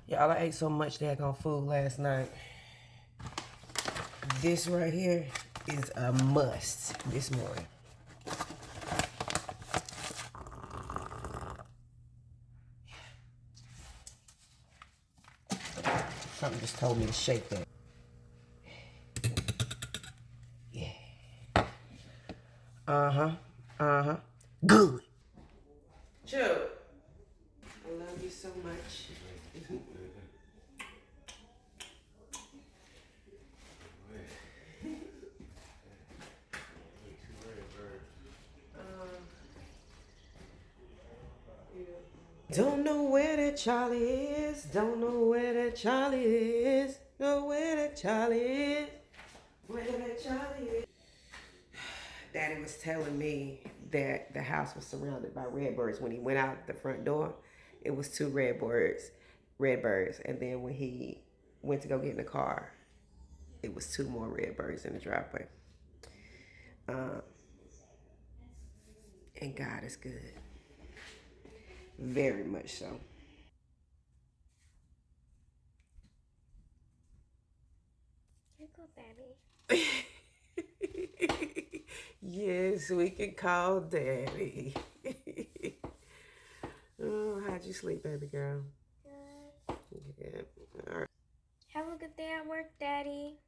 Y'all, I ate so much daggone food last night. This right here is a must this morning. Something just told me to shake that. Yeah. Uh-huh. Uh-huh. Good. Chuck. I love you so much. Don't know where that Charlie is. Don't know where that Charlie is. Know where that Charlie is. Where that Charlie is. Daddy was telling me that the house was surrounded by redbirds. When he went out the front door, it was two redbirds. And then when he went to go get in the car, it was two more redbirds in the driveway. And God is good. Very much so. Here go Daddy. Yes, we can call Daddy. Oh, how'd you sleep, baby girl? Good. Yeah. All right. Have a good day at work, Daddy.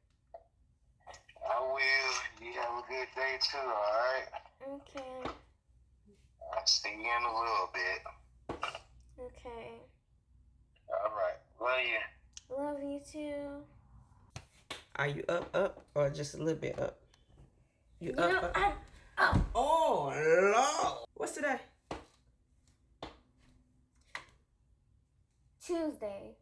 I will. You have a good day too, alright? Okay. I'll see you in a little bit. Okay. Alright. Love you. Love you too. Are you up, or just a little bit up? You You up, know, up? I'm up. Oh, Lord. What's today? Tuesday.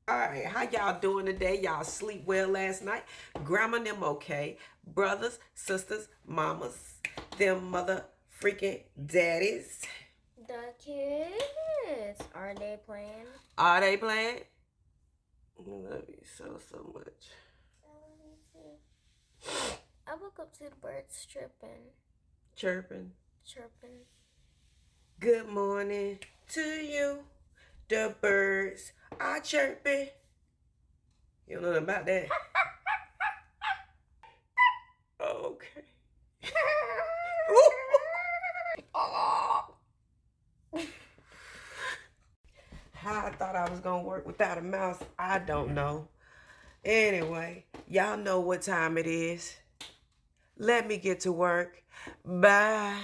All right, how y'all doing today? Y'all sleep well last night? Grandma and them okay? Brothers, sisters, mamas, them mother freaking daddies. The kids. Are they playing? Are they playing? I love you so much. I love you too. I woke up to the birds chirping. Chirping. Chirping. Good morning to you. The birds are chirping. You don't know nothing about that? Okay. How I thought I was going to work without a mouse, I don't know. Anyway, y'all know what time it is. Let me get to work. Bye.